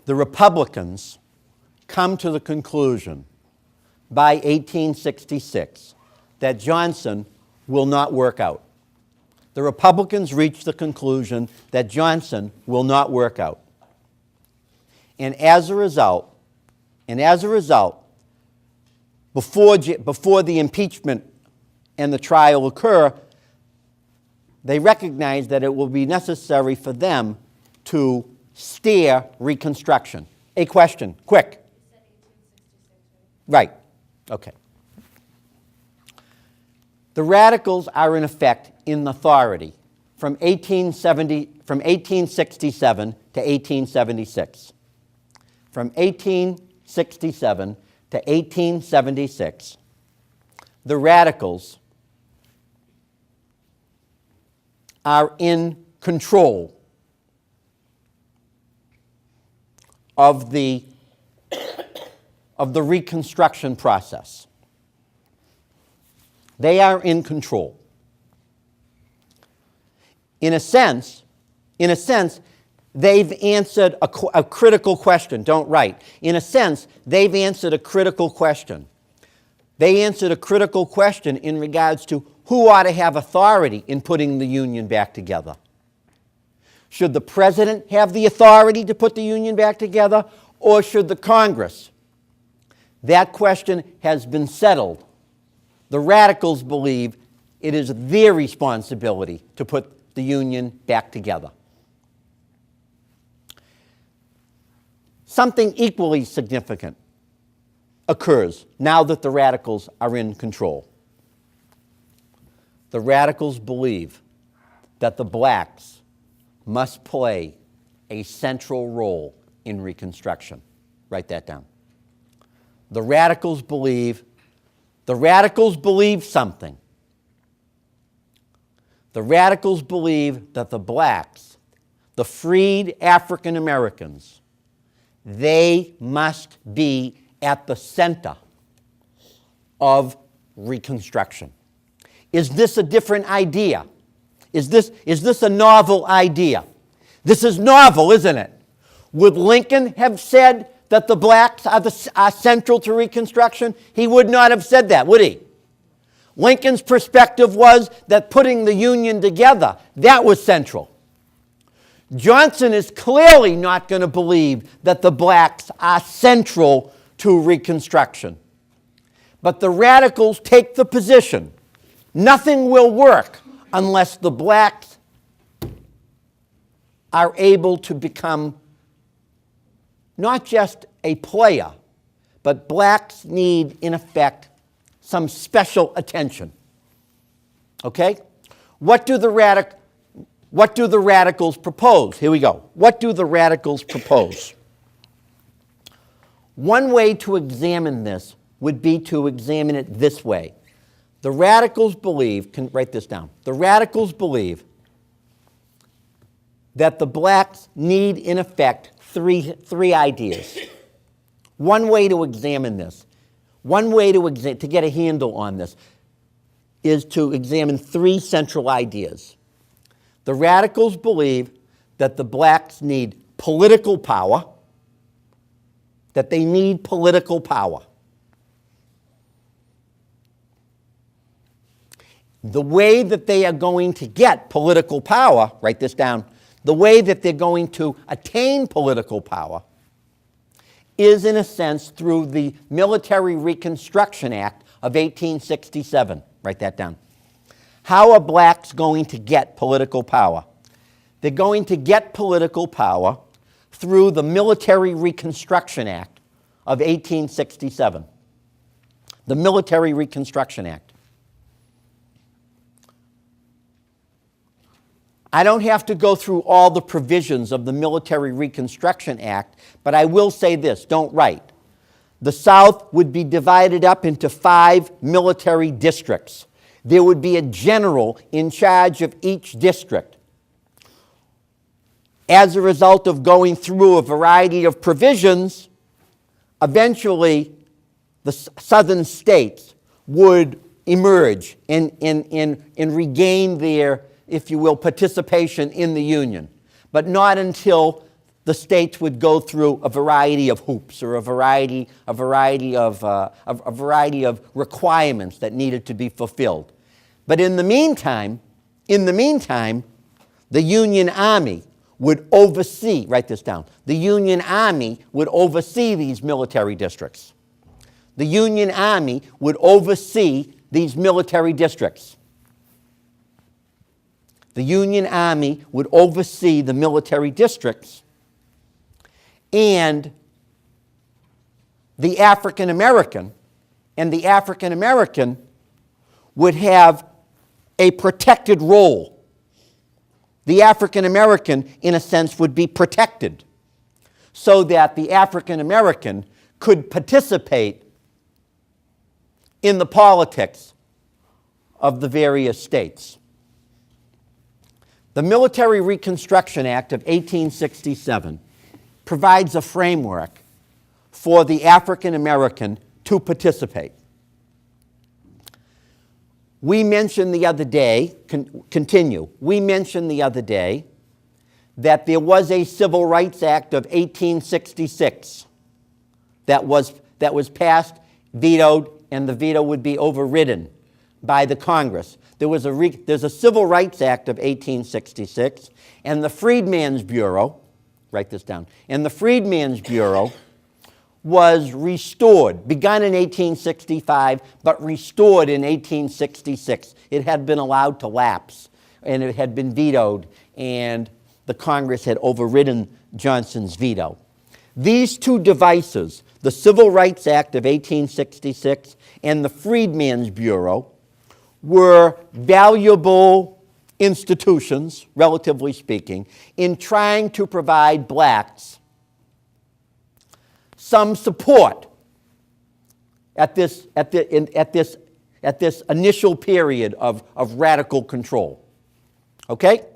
the Republicans come to the conclusion by 1866 that Johnson will not work out. The Republicans reach the conclusion that Johnson will not work out. And as a result, before the impeachment and the trial occur, they recognize that it will be necessary for them to steer Reconstruction. A question, quick. You said 1866, right? Right, okay. The Radicals are in effect in authority from 1867 to 1876. From 1867 to 1876, the Radicals are in control of the Reconstruction process. They are in control. In a sense, they've answered a critical question. Don't write. In a sense, they've answered a critical question. They answered a critical question in regards to who ought to have authority in putting the Union back together. Should the President have the authority to put the Union back together, or should the Congress? That question has been settled. The Radicals believe it is their responsibility to put the Union back together. Something equally significant occurs now that the Radicals are in control. The Radicals believe that the blacks must play a central role in Reconstruction. Write that down. The Radicals believe something. The Radicals believe that the blacks, the freed African Americans, they must be at the center of Reconstruction. Is this a different idea? Is this a novel idea? This is novel, isn't it? Would Lincoln have said that the blacks are central to Reconstruction? He would not have said that, would he? Lincoln's perspective was that putting the Union together, that was central. Johnson is clearly not going to believe that the blacks are central to Reconstruction. But the Radicals take the position, nothing will work unless the blacks are able to become not just a player, but blacks need, in effect, some special attention. Okay? What do the Radicals propose? Here we go. What do the Radicals propose? One way to examine this would be to examine it this way. The Radicals believe, write this down, the Radicals believe that the blacks need, in effect, three ideas. One way to examine this, to get a handle on this, is to examine three central ideas. The Radicals believe that the blacks need political power, that they need political power. The way that they are going to get political power, write this down, the way that they're going to attain political power is, in a sense, through the Military Reconstruction Act of 1867. Write that down. How are blacks going to get political power? They're going to get political power through the Military Reconstruction Act of 1867. The Military Reconstruction Act. I don't have to go through all the provisions of the Military Reconstruction Act, but I will say this, don't write. The South would be divided up into 5 military districts. There would be a general in charge of each district. As a result of going through a variety of provisions, eventually the southern states would emerge and regain their, if you will, participation in the Union, but not until the states would go through a variety of hoops or a variety of requirements that needed to be fulfilled. But in the meantime, the Union Army would oversee, write this down, the Union Army would oversee these military districts. The Union Army would oversee these military districts. The Union Army would oversee the military districts, and the African American would have a protected role. The African American, in a sense, would be protected so that the African American could participate in the politics of the various states. The Military Reconstruction Act of 1867 provides a framework for the African American to participate. We mentioned the other day, we mentioned the other day that there was a Civil Rights Act of 1866 that was passed, vetoed, and the veto would be overridden by the Congress. There's a Civil Rights Act of 1866, and the Freedmen's Bureau, write this down, and the Freedmen's Bureau was restored, begun in 1865, but restored in 1866. It had been allowed to lapse, and it had been vetoed, and the Congress had overridden Johnson's veto. These two devices, the Civil Rights Act of 1866 and the Freedmen's Bureau, were valuable institutions, relatively speaking, in trying to provide blacks some support at this initial period of radical control. Okay?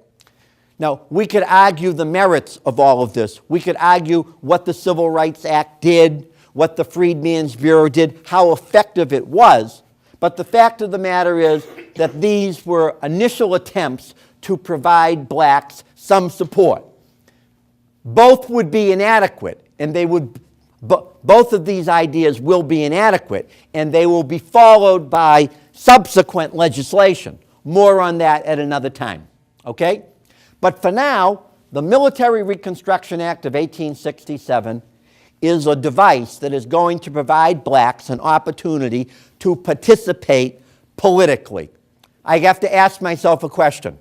Now, we could argue the merits of all of this. We could argue what the Civil Rights Act did, what the Freedmen's Bureau did, how effective it was. But the fact of the matter is that these were initial attempts to provide blacks some support. Both would be inadequate, and both of these ideas will be inadequate, and they will be followed by subsequent legislation. More on that at another time, okay? But for now, the Military Reconstruction Act of 1867 is a device that is going to provide blacks an opportunity to participate politically. I have to ask myself a question.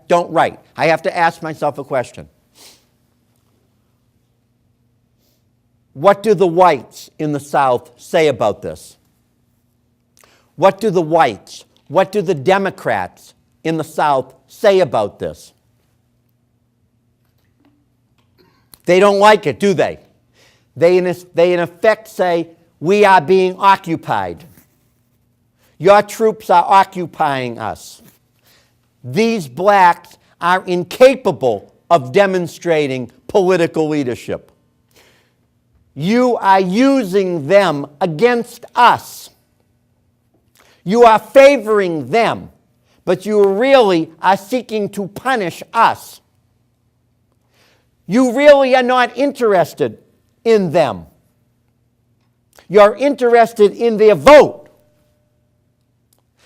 Don't write. I have to ask myself a question. What do the whites in the South say about this? What do the whites, what do the Democrats in the South say about this? They don't like it, do they? They in effect say, we are being occupied. Your troops are occupying us. These blacks are incapable of demonstrating political leadership. You are using them against us. You are favoring them, but you really are seeking to punish us. You really are not interested in them. You're interested in their vote,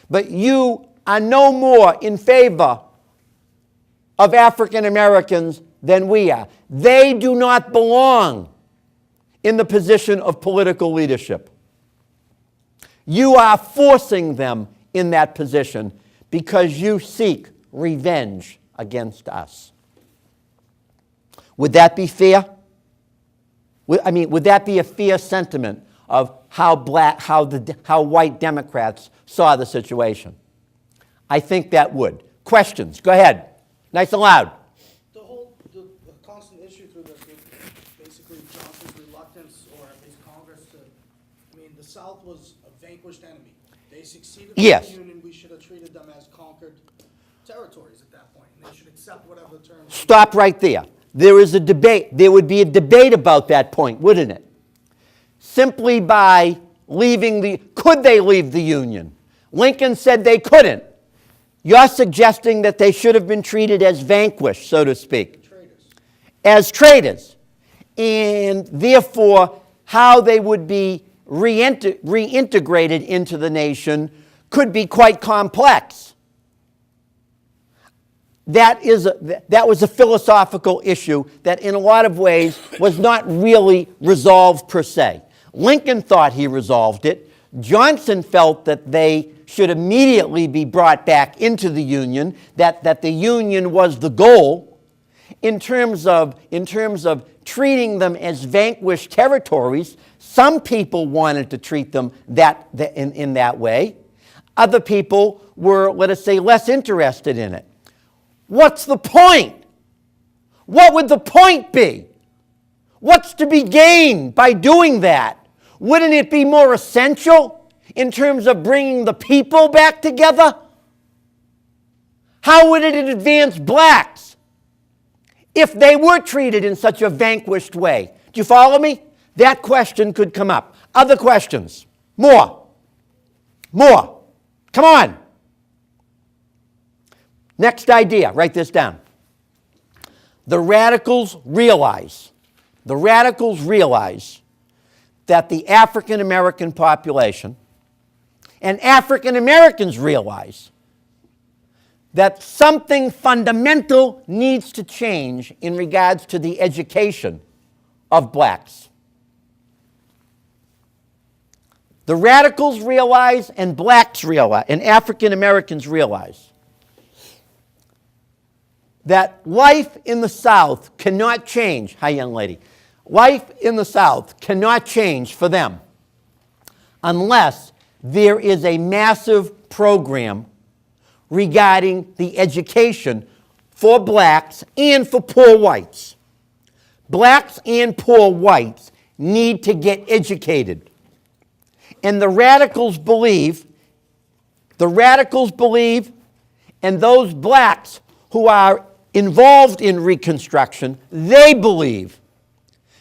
but you are no more in favor of African Americans than we are. They do not belong in the position of political leadership. You are forcing them in that position because you seek revenge against us. Would that be fair? Would that be a fair sentiment of how white Democrats saw the situation? I think that would. Questions? Go ahead. Nice and loud. The constant issue through this was basically Johnson's reluctance, or at least Congress, the South was a vanquished enemy. They succeeded in Yes. the Union. We should have treated them as conquered territories at that point, and they should accept whatever terms. Stop right there. There is a debate. There would be a debate about that point, wouldn't it? Simply by could they leave the Union? Lincoln said they couldn't. You're suggesting that they should have been treated as vanquished, so to speak. Traitors. as traders. And therefore, how they would be reintegrated into the nation could be quite complex. That was a philosophical issue that in a lot of ways was not really resolved per se. Lincoln thought he resolved it. Johnson felt that they should immediately be brought back into the Union, that the Union was the goal. In terms of treating them as vanquished territories, some people wanted to treat them in that way. Other people were, let us say, less interested in it. What's the point? What would the point be? What's to be gained by doing that? Wouldn't it be more essential in terms of bringing the people back together? How would it advance blacks if they were treated in such a vanquished way? Do you follow me? That question could come up. Other questions? More. Come on. Next idea, write this down. The radicals realize that the African American population and African Americans realize that something fundamental needs to change in regards to the education of blacks. The radicals realize and blacks realize and African Americans realize that life in the South cannot change. Hi, young lady. Life in the South cannot change for them unless there is a massive program regarding the education for blacks and for poor whites. Blacks and poor whites need to get educated. And the radicals believe, and those blacks who are involved in Reconstruction, they believe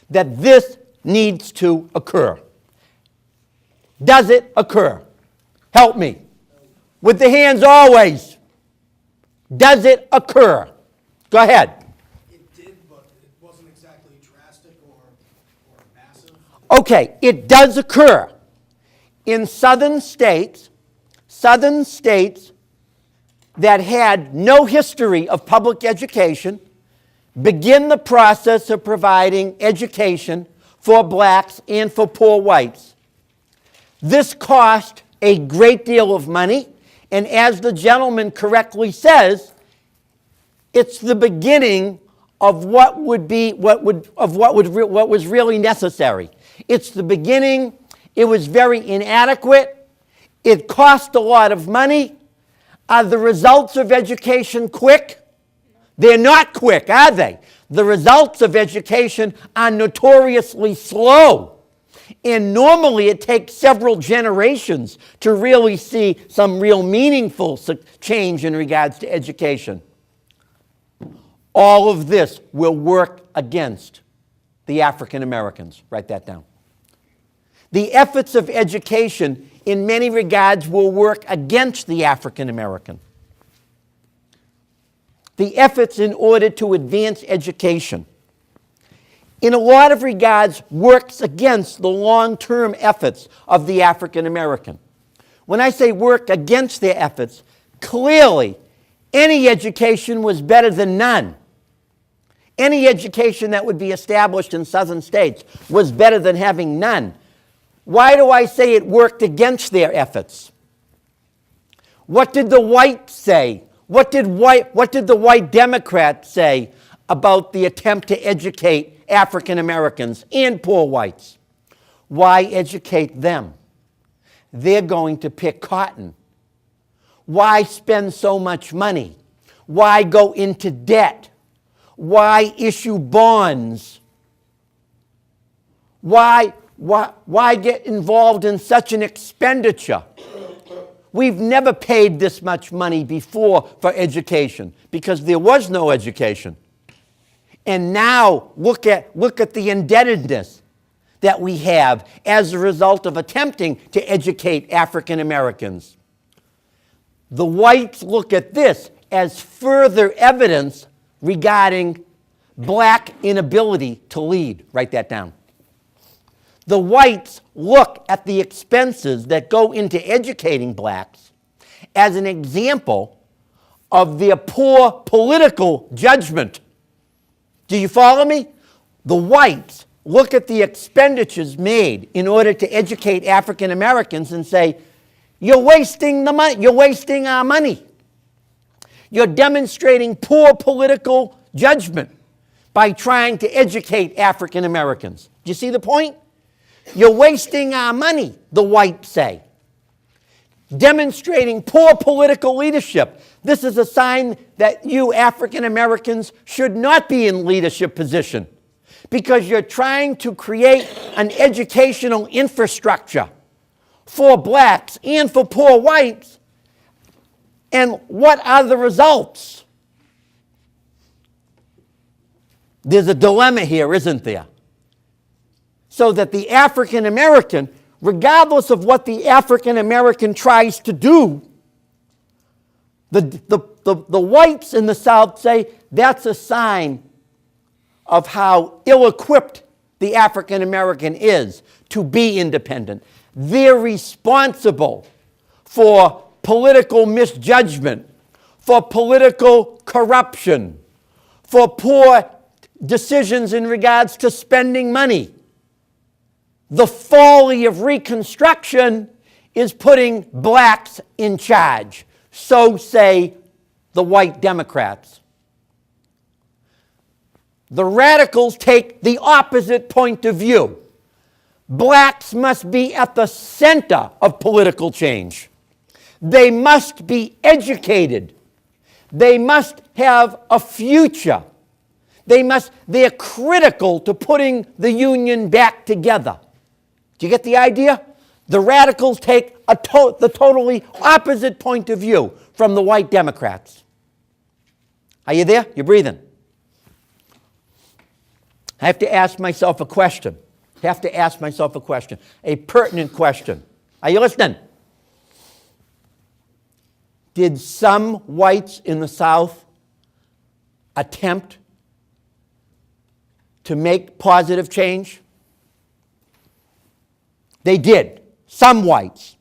that this needs to occur. Does it occur? Help me. With the hands always. Does it occur? Go ahead. It did, but it wasn't exactly drastic or massive. Okay, it does occur. In southern states that had no history of public education begin the process of providing education for blacks and for poor whites. This cost a great deal of money, and as the gentleman correctly says, it's the beginning of what was really necessary. It's the beginning. It was very inadequate. It cost a lot of money. Are the results of education quick? They're not quick, are they? The results of education are notoriously slow. And normally it takes several generations to really see some real meaningful change in regards to education. All of this will work against the African Americans. Write that down. The efforts of education in many regards will work against the African American. The efforts in order to advance education, in a lot of regards, works against the long-term efforts of the African American. When I say work against their efforts, clearly any education was better than none. Any education that would be established in southern states was better than having none. Why do I say it worked against their efforts? What did the whites say? What did the white Democrats say about the attempt to educate African Americans and poor whites? Why educate them? They're going to pick cotton. Why spend so much money? Why go into debt? Why issue bonds? Why get involved in such an expenditure? We've never paid this much money before for education because there was no education. And now look at the indebtedness that we have as a result of attempting to educate African Americans. The whites look at this as further evidence regarding black inability to lead. Write that down. The whites look at the expenses that go into educating blacks as an example of their poor political judgment. Do you follow me? The whites look at the expenditures made in order to educate African Americans and say, you're wasting the money, you're wasting our money. You're demonstrating poor political judgment by trying to educate African Americans. Do you see the point? You're wasting our money, the whites say. Demonstrating poor political leadership. This is a sign that you African Americans should not be in leadership position because you're trying to create an educational infrastructure for blacks and for poor whites. And what are the results? There's a dilemma here, isn't there? So that the African American, regardless of what the African American tries to do, the whites in the South say that's a sign of how ill-equipped the African American is to be independent. They're responsible for political misjudgment, for political corruption, for poor decisions in regards to spending money. The folly of Reconstruction is putting blacks in charge. So say the white Democrats. The radicals take the opposite point of view. Blacks must be at the center of political change. They must be educated. They must have a future. They're critical to putting the Union back together. Do you get the idea? The radicals take the totally opposite point of view from the white Democrats. Are you there? You're breathing. I have to ask myself a question. A pertinent question. Are you listening? Did some whites in the South attempt to make positive change? They did. Some whites.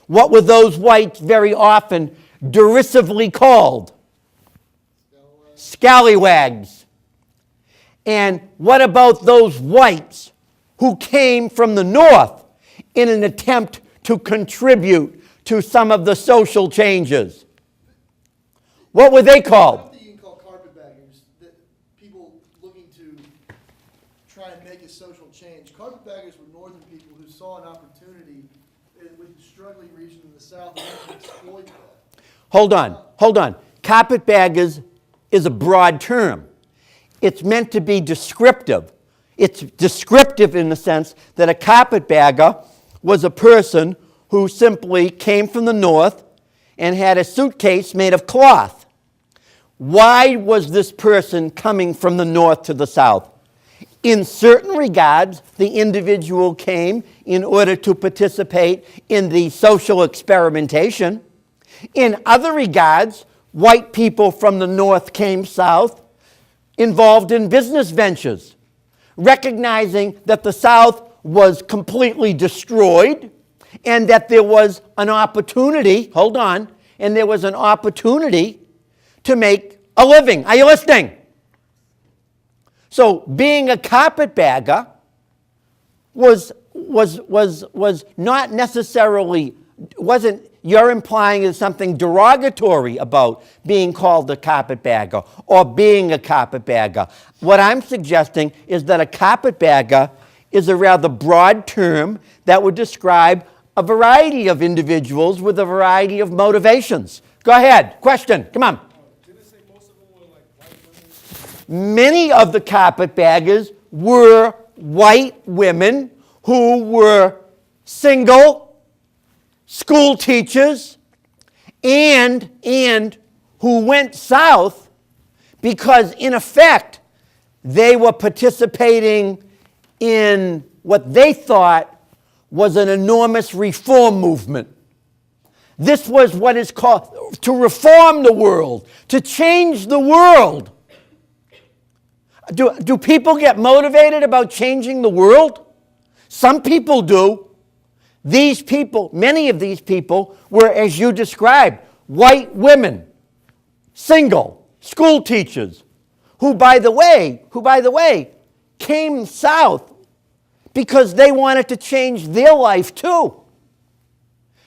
What were those whites very often derisively called? Scallywags. And what about those whites who came from the North in an attempt to contribute to some of the social changes? What were they called? I don't think you can call carpetbaggers that people looking to try and make a social change. Carpetbaggers were northern people who saw an opportunity with the struggling region in the South and wanted to exploit that. Hold on. Carpetbaggers is a broad term. It's meant to be descriptive. It's descriptive in the sense that a carpetbagger was a person who simply came from the North and had a suitcase made of cloth. Why was this person coming from the North to the South? In certain regards, the individual came in order to participate in the social experimentation. In other regards, white people from the North came south, involved in business ventures, recognizing that the South was completely destroyed and that there was an opportunity, to make a living. Are you listening? So being a carpetbagger was not necessarily, you're implying is something derogatory about being called a carpetbagger or being a carpetbagger. What I'm suggesting is that a carpetbagger is a rather broad term that would describe a variety of individuals with a variety of motivations. Go ahead. Question. Come on. Didn't it say most of them were like white women? Many of the carpetbaggers were white women who were single, school teachers, and who went south because, in effect, they were participating in what they thought was an enormous reform movement. This was what is called to reform the world, to change the world. Do people get motivated about changing the world? Some people do. These people, many of these people were, as you described, white women, single, school teachers, who, by the way, came south because they wanted to change their life too.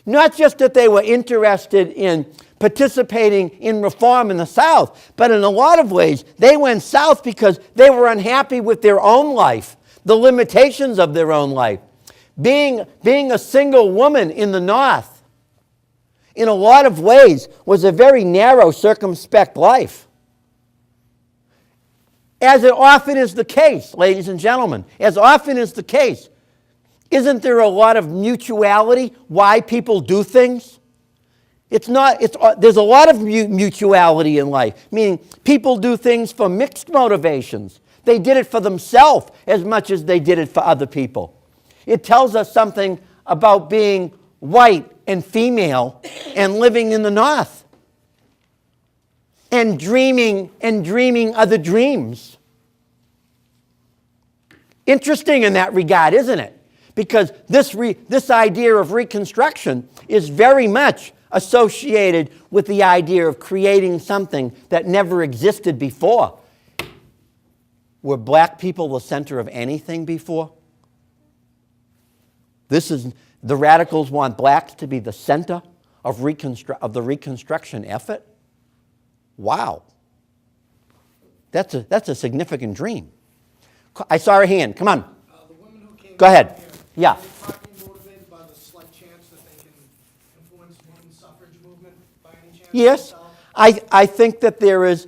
Not just that they were interested in participating in reform in the South, but in a lot of ways, they went south because they were unhappy with their own life, the limitations of their own life. Being a single woman in the North, in a lot of ways, was a very narrow, circumspect life. As it often is the case, ladies and gentlemen, as often is the case, isn't there a lot of mutuality why people do things? There's a lot of mutuality in life, meaning people do things for mixed motivations. They did it for themselves as much as they did it for other people. It tells us something about being white and female and living in the North and dreaming other dreams. Interesting in that regard, isn't it? Because this idea of Reconstruction is very much associated with the idea of creating something that never existed before. Were black people the center of anything before? The radicals want blacks to be the center of the Reconstruction effort? Wow. That's a significant dream. I saw her hand. Come on. The women who came Go ahead. here, Yeah. are they partly motivated by the slight chance that they can influence women's suffrage movement by any chance? Yes, I think that there is.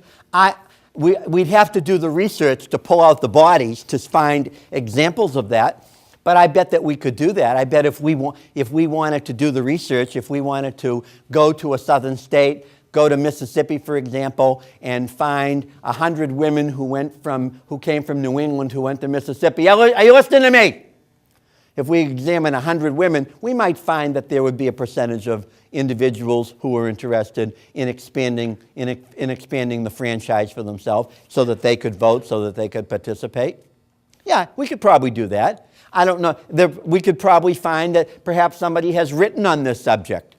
We'd have to do the research to pull out the bodies to find examples of that, but I bet that we could do that. I bet if we wanted to do the research, if we wanted to go to a southern state, go to Mississippi, for example, and find 100 women who came from New England who went to Mississippi. Are you listening to me? If we examine 100 women, we might find that there would be a percentage of individuals who were interested in expanding the franchise for themselves so that they could vote, so that they could participate. Yeah, we could probably do that. I don't know. We could probably find that perhaps somebody has written on this subject.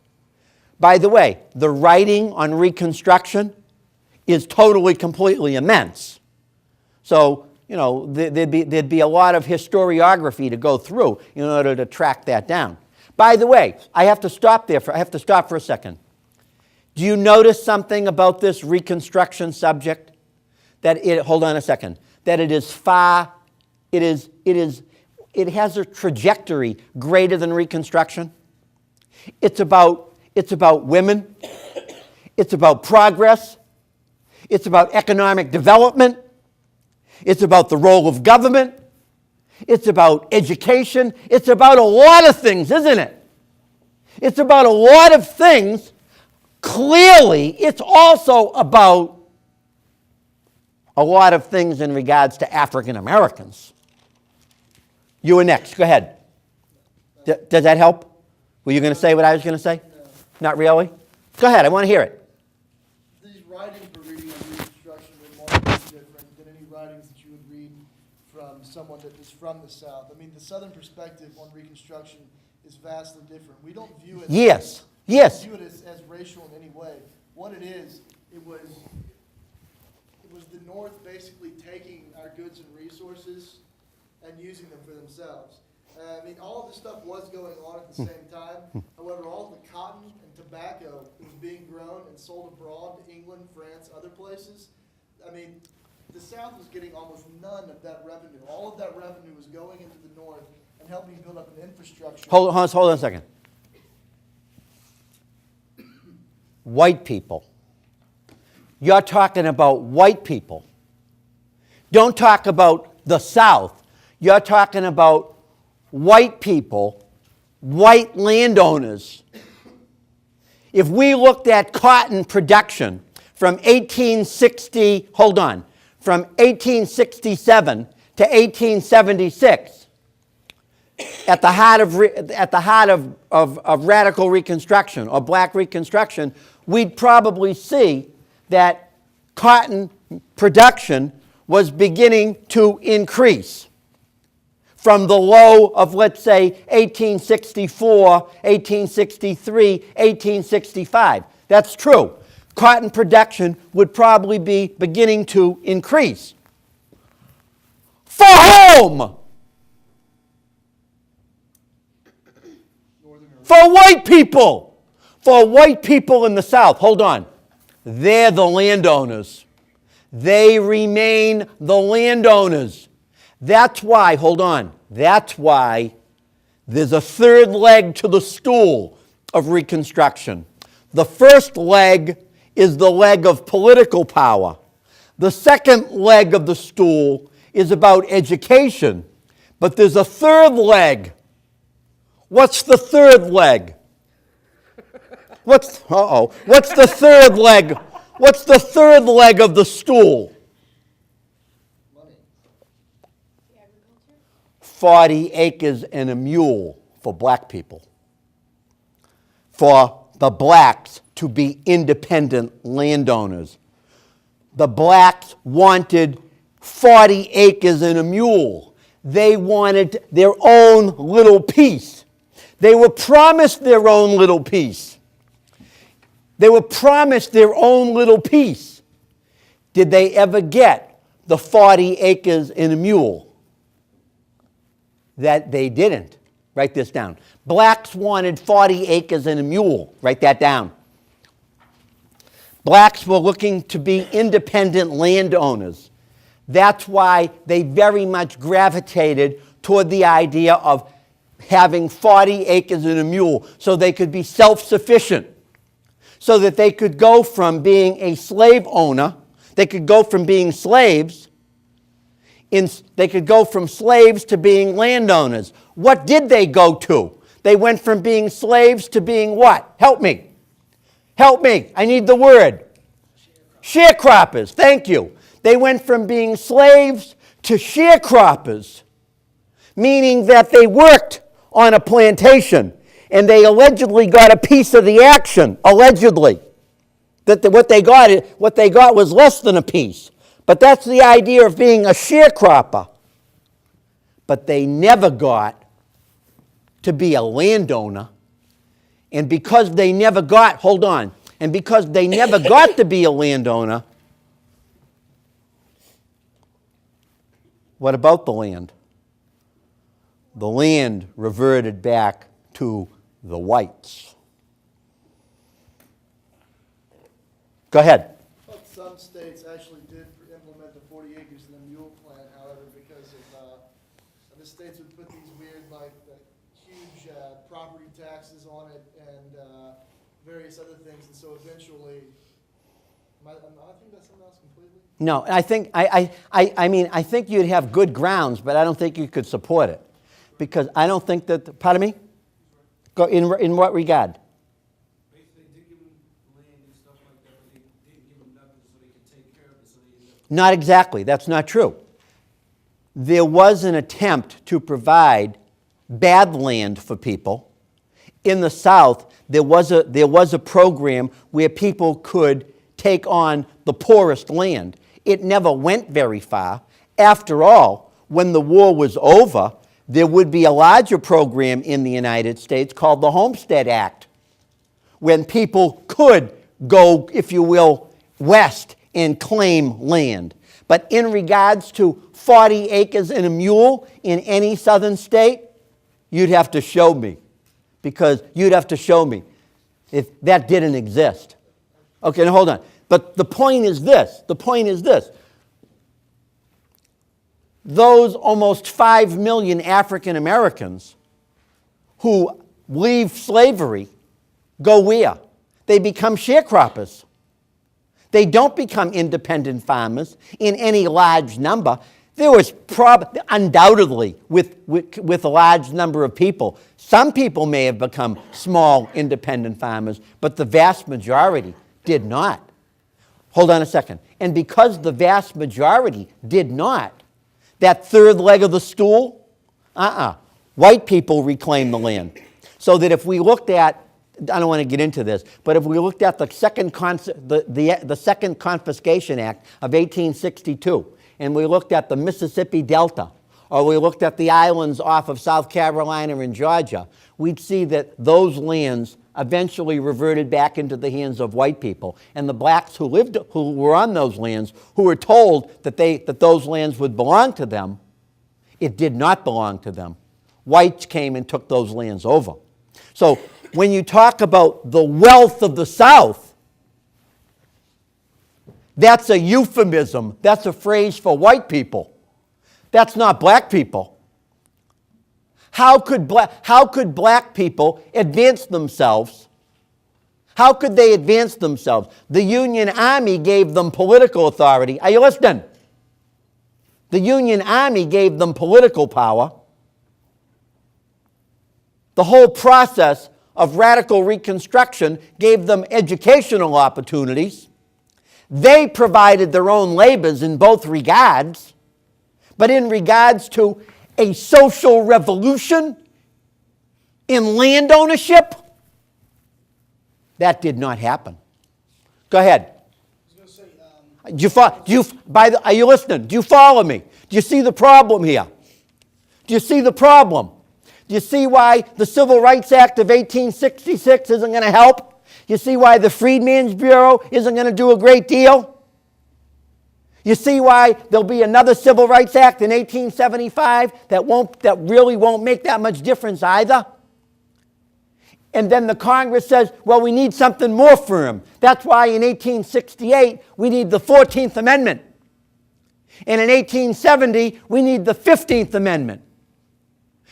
By the way, the writing on Reconstruction is totally, completely immense. So, there'd be a lot of historiography to go through in order to track that down. By the way, I have to stop for a second. Do you notice something about this Reconstruction subject? Hold on a second. That it has a trajectory greater than Reconstruction. It's about women. It's about progress. It's about economic development. It's about the role of government. It's about education. It's about a lot of things, isn't it? It's about a lot of things. Clearly, it's also about a lot of things in regards to African Americans. You were next. Go ahead. Does that help? Were you going to say what I was going to say? Not really? Go ahead. I want to hear it. These writings we're reading on Reconstruction are remarkably different than any writings that you would read from someone that is from the South. I mean, the Southern perspective on Reconstruction is vastly different. We don't view it Yes. view it as racial in any way. What it is, it was the North basically taking our goods and resources and using them for themselves. I mean, all of this stuff was going on at the same time. However, all of the cotton and tobacco that was being grown and sold abroad to England, France, other places, I mean, the South was getting almost none of that revenue. All of that revenue was going into the North and helping build up an infrastructure. Hold on a second. White people. You're talking about white people. Don't talk about the South. You're talking about white people, white landowners. If we looked at cotton production from 1867 to 1876, at the heart of radical Reconstruction or black Reconstruction, we'd probably see that cotton production was beginning to increase from the low of, let's say, 1864, 1863, 1865. That's true. Cotton production would probably be beginning to increase. For whom? For white people. For white people in the South. Hold on. They're the landowners. They remain the landowners. That's why, hold on, that's why there's a third leg to the stool of Reconstruction. The first leg is the leg of political power. The second leg of the stool is about education. But there's a third leg. What's the third leg? What's the third leg? What's the third leg of the stool? Money. The agriculture? 40 acres and a mule for black people. For the blacks to be independent landowners. The blacks wanted 40 acres and a mule. They wanted their own little piece. They were promised their own little piece. They were promised their own little piece. Did they ever get the 40 acres and a mule? That they didn't. Write this down. Blacks wanted 40 acres and a mule. Write that down. Blacks were looking to be independent landowners. That's why they very much gravitated toward the idea of having 40 acres and a mule so they could be self-sufficient, so that they could go from being a slave owner, they could go from being slaves, they could go from slaves to being landowners. What did they go to? They went from being slaves to being what? Help me. Help me. I need the word. Sharecroppers. Thank you. They went from being slaves to sharecroppers, meaning that they worked on a plantation and they allegedly got a piece of the action, allegedly. That what they got was less than a piece. But that's the idea of being a sharecropper. But they never got to be a landowner. And because they never got, hold on, and because they never got to be a landowner, what about the land? The land reverted back to the whites. Go ahead. But some states actually did implement the 40 acres and the mule plan, however, because of the states would put these weird, like, huge property taxes on it and various other things, and so eventually, I think that's something else completely. No, I think you'd have good grounds, but I don't think you could support it. Because I don't think that, pardon me? Go in what regard? Basically, they did give them land and stuff like that, but they didn't give them nothing so they could take care of it, so they ended up. Not exactly. That's not true. There was an attempt to provide bad land for people. In the South, there was a program where people could take on the poorest land. It never went very far. After all, when the war was over, there would be a larger program in the United States called the Homestead Act, when people could go, if you will, west and claim land. But in regards to 40 acres and a mule in any southern state, you'd have to show me. Because you'd have to show me if that didn't exist. Okay, now hold on. But the point is this. The point is this. Those almost 5 million African Americans who leave slavery go where? They become sharecroppers. They don't become independent farmers in any large number. There was undoubtedly with a large number of people. Some people may have become small independent farmers, but the vast majority did not. Hold on a second. And because the vast majority did not, that third leg of the stool, white people reclaimed the land. So that if we looked at, I don't want to get into this, but if we looked at the Second Confiscation Act of 1862, and we looked at the Mississippi Delta, or we looked at the islands off of South Carolina and Georgia, we'd see that those lands eventually reverted back into the hands of white people. And the blacks who were on those lands, who were told that those lands would belong to them, it did not belong to them. Whites came and took those lands over. So when you talk about the wealth of the South, that's a euphemism. That's a phrase for white people. That's not black people. How could black people advance themselves? How could they advance themselves? The Union Army gave them political authority. Are you listening? The Union Army gave them political power. The whole process of radical Reconstruction gave them educational opportunities. They provided their own labors in both regards, but in regards to a social revolution in land ownership, that did not happen. Go ahead. I was gonna say, Are you listening? Do you follow me? Do you see the problem here? Do you see the problem? Do you see why the Civil Rights Act of 1866 isn't going to help? You see why the Freedmen's Bureau isn't going to do a great deal? You see why there'll be another Civil Rights Act in 1875 that really won't make that much difference either? And then the Congress says, well, we need something more firm. That's why in 1868 we need the 14th Amendment. And in 1870 we need the 15th Amendment.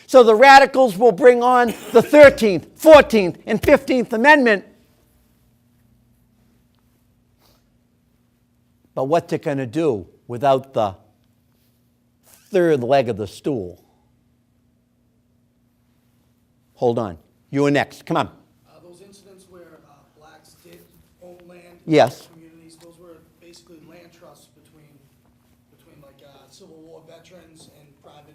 So the radicals will bring on the 13th, 14th, and 15th Amendment. But what's it going to do without the third leg of the stool? Hold on. You are next. Come on. those incidents where blacks did own land Yes. in communities, those were basically land trusts between like Civil War veterans and private.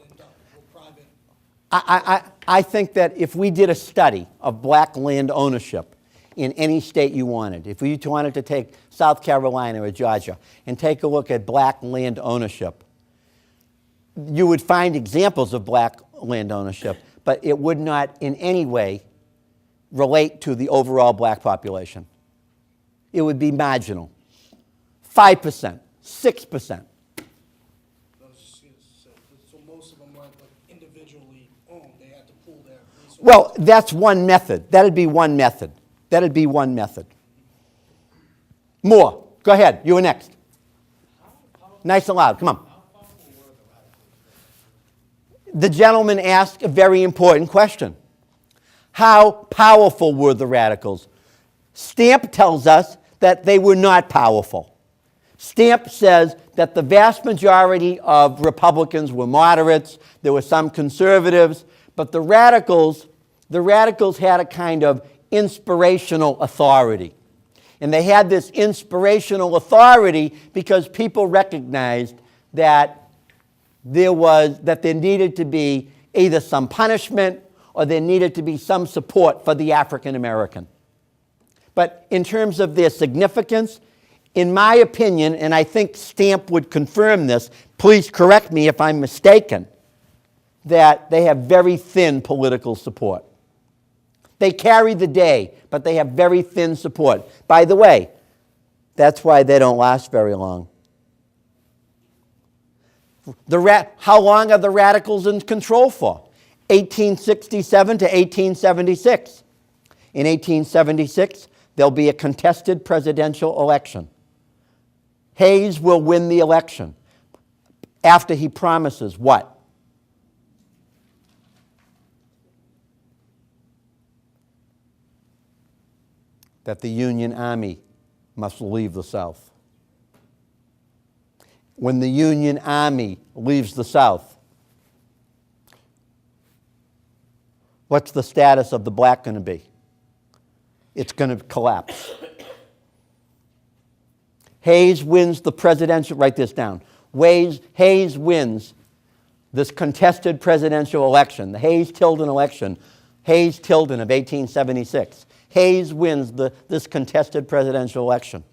I think that if we did a study of black land ownership in any state you wanted, if you wanted to take South Carolina or Georgia and take a look at black land ownership, you would find examples of black land ownership, but it would not in any way relate to the overall black population. It would be marginal. 5%, 6%. So most of them weren't like individually owned. They had to pool their resources. Well, that's one method. That'd be one method. That'd be one method. More. Go ahead. You were next. Nice and loud. Come on. The gentleman asked a very important question. How powerful were the radicals? Stampp tells us that they were not powerful. Stampp says that the vast majority of Republicans were moderates. There were some conservatives, but the radicals had a kind of inspirational authority. And they had this inspirational authority because people recognized that there needed to be either some punishment or there needed to be some support for the African American. But in terms of their significance, in my opinion, and I think Stampp would confirm this, please correct me if I'm mistaken, that they have very thin political support. They carry the day, but they have very thin support. By the way, that's why they don't last very long. How long are the radicals in control for? 1867 to 1876. In 1876, there'll be a contested presidential election. Hayes will win the election after he promises what? That the Union Army must leave the South. When the Union Army leaves the South, what's the status of the black going to be? It's going to collapse. Hayes wins the presidential, write this down. Hayes wins this contested presidential election, the Hayes-Tilden election, Hayes-Tilden of 1876. Hayes wins this contested presidential election.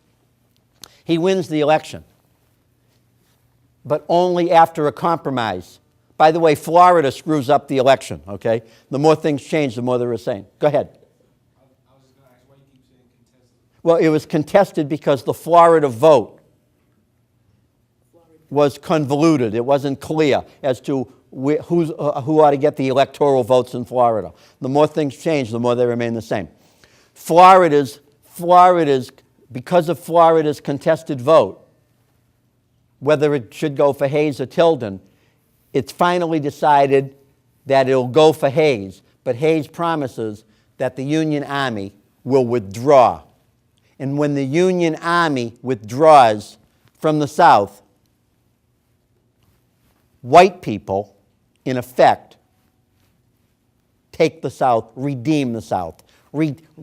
He wins the election. but only after a compromise. By the way, Florida screws up the election, okay? The more things change, the more they're saying. Go ahead. I was just gonna ask, why you keep saying contested? Well, it was contested because the Florida vote was convoluted. It wasn't clear as to who ought to get the electoral votes in Florida. The more things change, the more they remain the same. Florida's, because of Florida's contested vote, whether it should go for Hayes or Tilden, it's finally decided that it'll go for Hayes, but Hayes promises that the Union Army will withdraw. And when the Union Army withdraws from the South, white people, in effect, take the South, redeem the South,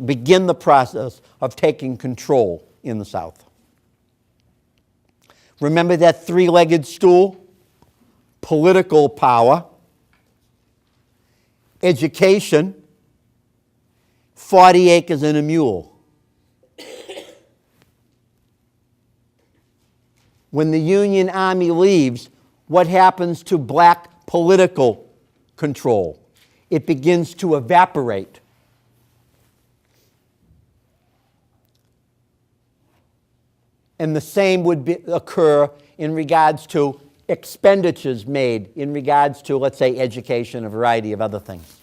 begin the process of taking control in the South. Remember that three-legged stool? Political power, education, 40 acres and a mule. When the Union Army leaves, what happens to black political control? It begins to evaporate. And the same would occur in regards to expenditures made in regards to, let's say, education, a variety of other things.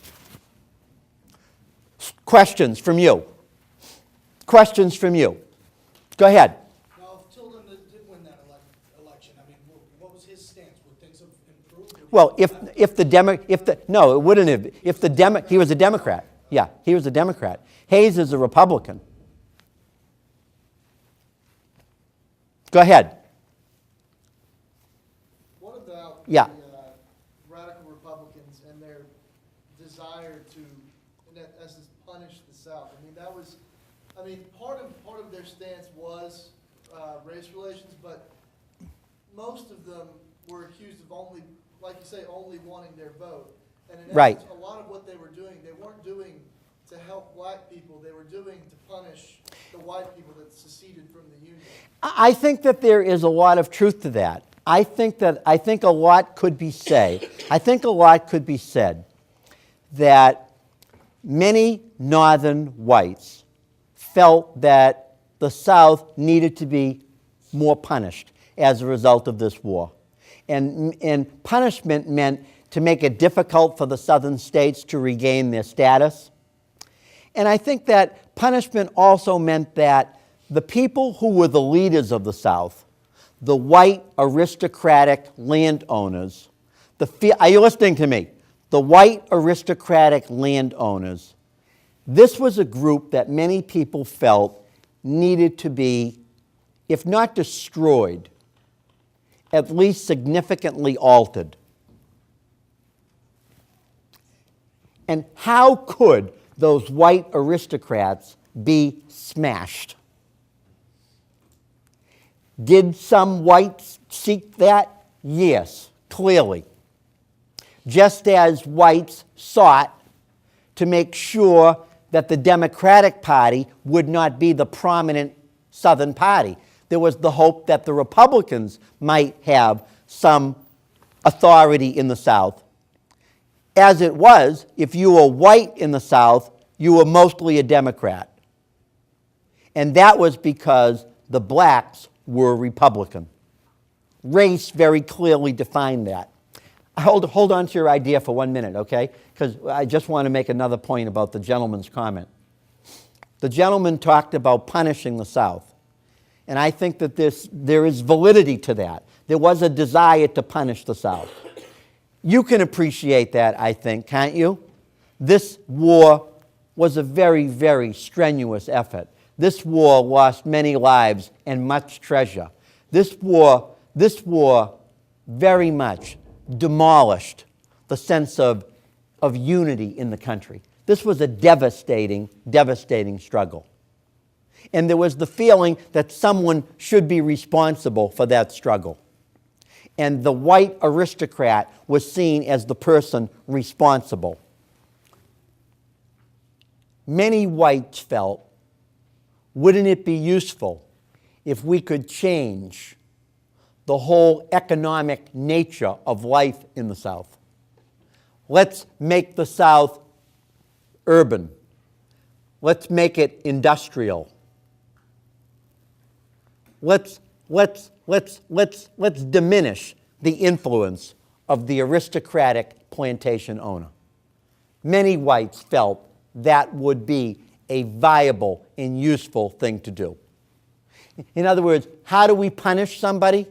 Questions from you? Questions from you? Go ahead. Now, if Tilden did win that election, I mean, what was his stance? Would things have improved? Well, no, it wouldn't have. He was a Democrat. Yeah, he was a Democrat. Hayes is a Republican. Go ahead. What about Yeah. the radical Republicans and their desire to, in essence, punish the South? I mean, part of their stance was race relations, but most of them were accused of only, like you say, only wanting their vote. And in Right. essence, a lot of what they were doing, they weren't doing to help black people, they were doing to punish the white people that seceded from the Union. I think that there is a lot of truth to that. I think a lot could be said. I think a lot could be said that many northern whites felt that the South needed to be more punished as a result of this war. And punishment meant to make it difficult for the southern states to regain their status. And I think that punishment also meant that the people who were the leaders of the South, the white aristocratic landowners, are you listening to me? The white aristocratic landowners, this was a group that many people felt needed to be, if not destroyed, at least significantly altered. And how could those white aristocrats be smashed? Did some whites seek that? Yes, clearly. Just as whites sought to make sure that the Democratic Party would not be the prominent Southern party. There was the hope that the Republicans might have some authority in the South. As it was, if you were white in the South, you were mostly a Democrat. And that was because the blacks were Republican. Race very clearly defined that. Hold on to your idea for 1 minute, okay? Because I just want to make another point about the gentleman's comment. The gentleman talked about punishing the South. And I think that there is validity to that. There was a desire to punish the South. You can appreciate that, I think, can't you? This war was a very, very strenuous effort. This war lost many lives and much treasure. This war very much demolished the sense of unity in the country. This was a devastating, devastating struggle. And there was the feeling that someone should be responsible for that struggle. And the white aristocrat was seen as the person responsible. Many whites felt, wouldn't it be useful if we could change the whole economic nature of life in the South. Let's make the South urban. Let's make it industrial. Let's diminish the influence of the aristocratic plantation owner. Many whites felt that would be a viable and useful thing to do. In other words, how do we punish somebody?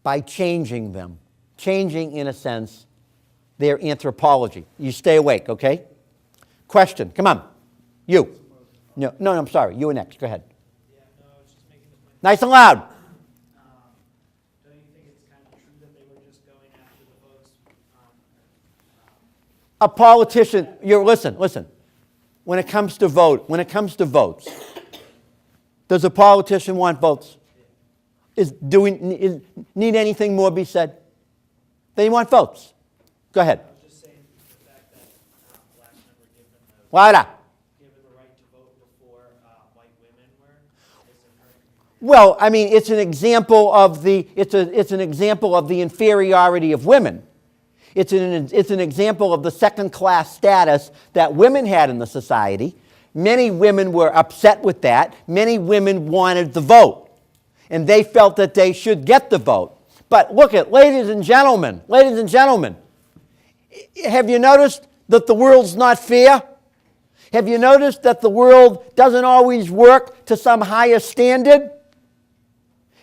By changing them. Changing, in a sense, their anthropology. You stay awake, okay? Question, come on. You. No, I'm sorry. You were next. Go ahead. Yeah, no, I was just making this point. Nice and loud. Don't you think it's kind of true that they were just going after the votes? A politician, listen. When it comes to votes, does a politician want votes? Need anything more be said? They want votes. Go ahead. I was just saying the fact that blacks never given Louder. the right to vote before white women were. Well, I mean, it's an example of the inferiority of women. It's an example of the second-class status that women had in the society. Many women were upset with that. Many women wanted the vote, and they felt that they should get the vote. But look at, ladies and gentlemen, have you noticed that the world's not fair? Have you noticed that the world doesn't always work to some higher standard?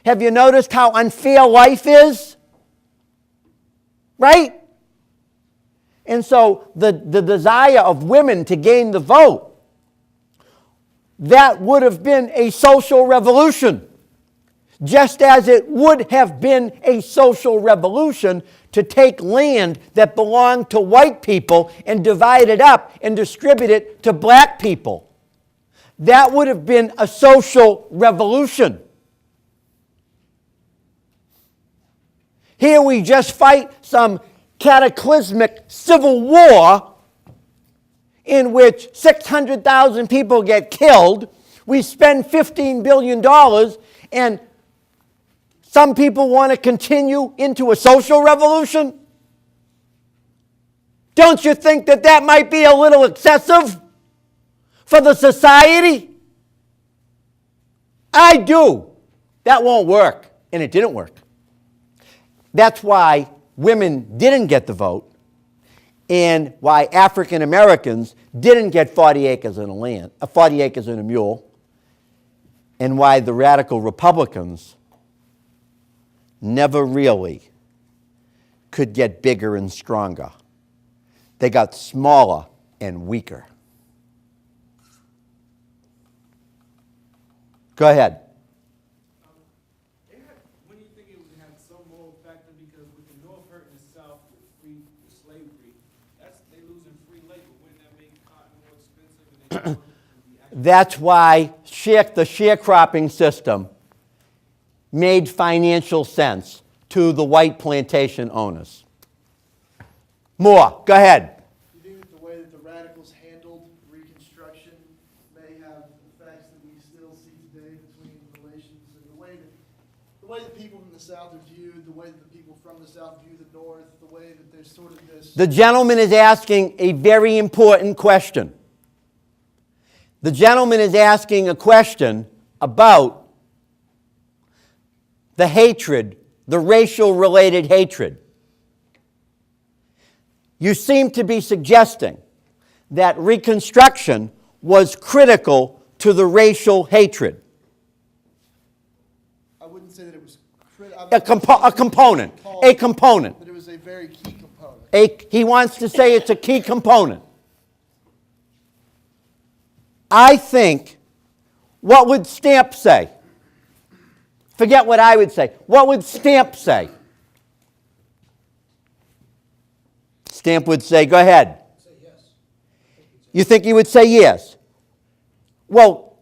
Have you noticed how unfair life is? Right? And so the desire of women to gain the vote, that would have been a social revolution. Just as it would have been a social revolution to take land that belonged to white people and divide it up and distribute it to black people. That would have been a social revolution. Here we just fight some cataclysmic civil war in which 600,000 people get killed. We spend $15 billion, and some people want to continue into a social revolution. Don't you think that that might be a little excessive for the society? I do. That won't work, and it didn't work. That's why women didn't get the vote, and why African Americans didn't get 40 acres in 40 acres in a mule, and why the radical Republicans never really could get bigger and stronger. They got smaller and weaker. Go ahead. When you think it would have some moral factor, because with the North hurting the South with free slavery, they losing free labor. Wouldn't that make cotton more expensive? That's why the sharecropping system made financial sense to the white plantation owners. More. Go ahead. Do you think that the way that the radicals handled Reconstruction may have effects that we still see today between relations and the way that people from the South are viewed, the way that the people from the South view the North, the way that there's sort of this... The gentleman is asking a very important question. The gentleman is asking a question about the hatred, the racial-related hatred. You seem to be suggesting that Reconstruction was critical to the racial hatred. I wouldn't say that it was... A component. But it was a very key component. He wants to say it's a key component. I think, what would Stampp say? Forget what I would say. What would Stampp say? Stampp would say, go ahead. Say yes. You think he would say yes? Well,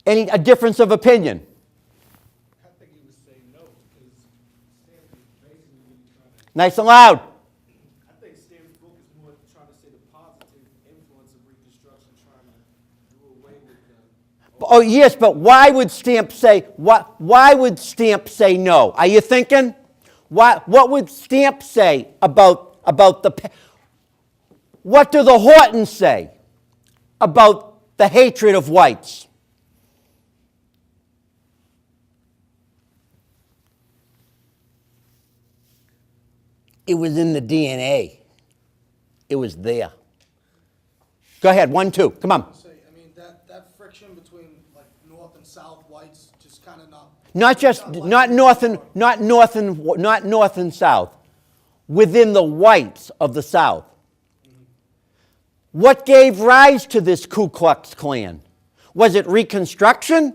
a difference of opinion? I think he would say no, because Stamp is basically really trying to... Nice and loud. I think Stamp's book is more trying to say the positive influence of Reconstruction, trying to do away with the... Oh, yes, but why would Stampp say, why would Stampp say no? Are you thinking? What would Stampp say about what do the Hortons say about the hatred of whites? It was in the DNA. It was there. Go ahead, 1, 2, come on. Say, I mean, that friction between like North and South whites just kind of not. Not just not north and south, within the whites of the South. What gave rise to this Ku Klux Klan? Was it Reconstruction?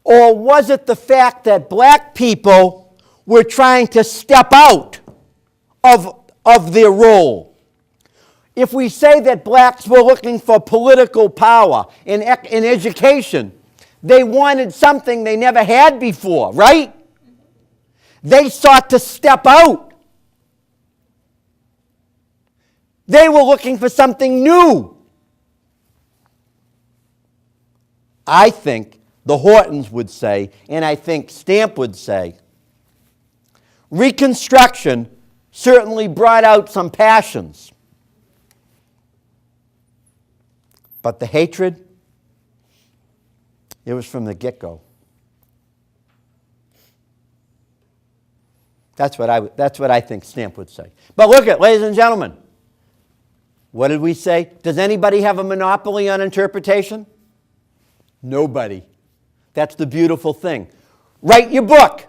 Or was it the fact that black people were trying to step out of their role? If we say that blacks were looking for political power in education, they wanted something they never had before, right? They sought to step out. They were looking for something new. I think the Hortons would say, and I think Stampp would say, Reconstruction certainly brought out some passions. But the hatred, it was from the get-go. That's what I think Stampp would say. But look at, ladies and gentlemen, what did we say? Does anybody have a monopoly on interpretation? Nobody. That's the beautiful thing. Write your book.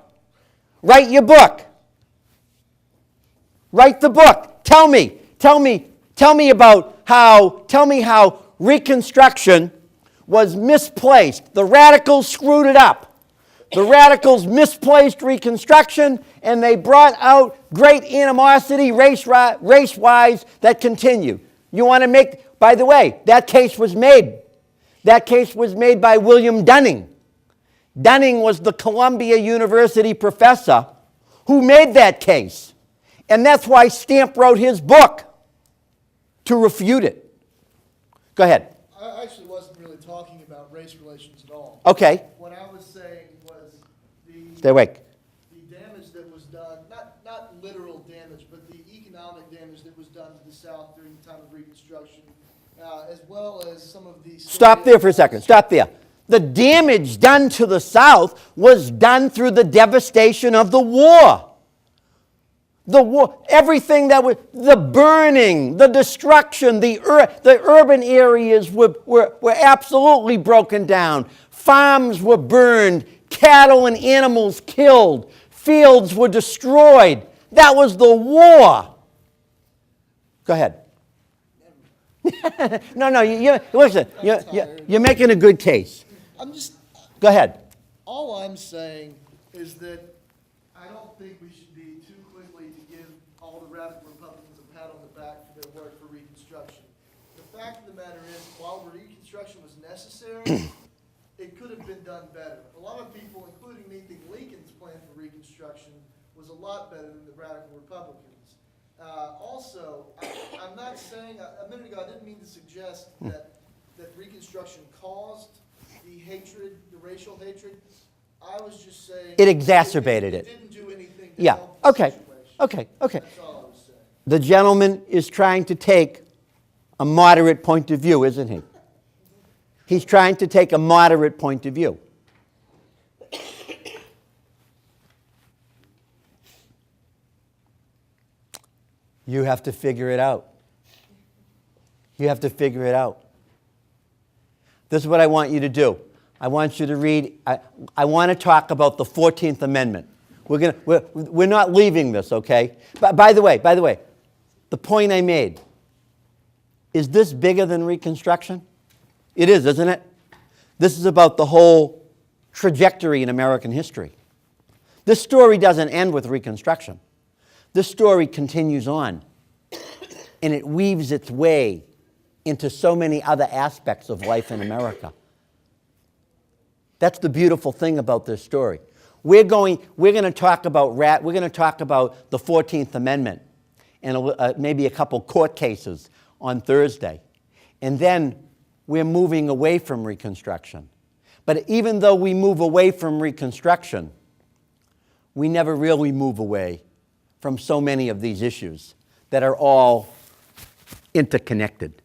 Write your book. Write the book. Tell me how Reconstruction was misplaced. The radicals screwed it up. The radicals misplaced Reconstruction, and they brought out great animosity race-wise that continue. You want to make, by the way, that case was made. That case was made by William Dunning. Dunning was the Columbia University professor who made that case. And that's why Stampp wrote his book, to refute it. Go ahead. I actually wasn't really talking about race relations at all. Okay. What I was saying was Stay awake. the damage that was done, not literal damage, but the economic damage that was done to the South during the time of Reconstruction, as well as some of the... Stop there for a second. Stop there. The damage done to the South was done through the devastation of the war. The war, everything that was, the burning, the destruction, the urban areas were absolutely broken down. Farms were burned, cattle and animals killed, fields were destroyed. That was the war. Go ahead. No, listen, you're making a good case. I'm just... Go ahead. All I'm saying is that I don't think we should be too quickly to give all the radical Republicans a pat on the back for their work for Reconstruction. The fact of the matter is, while Reconstruction was necessary, it could have been done better. A lot of people, including me, think Lincoln's plan for Reconstruction was a lot better than the radical Republicans. Also, I'm not saying, a minute ago, I didn't mean to suggest that Reconstruction caused the hatred, the racial hatred. I was just saying... It exacerbated it. It didn't do anything to Yeah, help the okay, situation. okay. That's all I was saying. The gentleman is trying to take a moderate point of view, isn't he? He's trying to take a moderate point of view. You have to figure it out. You have to figure it out. This is what I want you to do. I want you to read, I want to talk about the 14th Amendment. We're not leaving this, okay? But by the way, the point I made, is this bigger than Reconstruction? It is, isn't it? This is about the whole trajectory in American history. This story doesn't end with Reconstruction. This story continues on, and it weaves its way into so many other aspects of life in America. That's the beautiful thing about this story. We're going to talk about the 14th Amendment and maybe a couple court cases on Thursday. And then we're moving away from Reconstruction. But even though we move away from Reconstruction, we never really move away from so many of these issues that are all interconnected.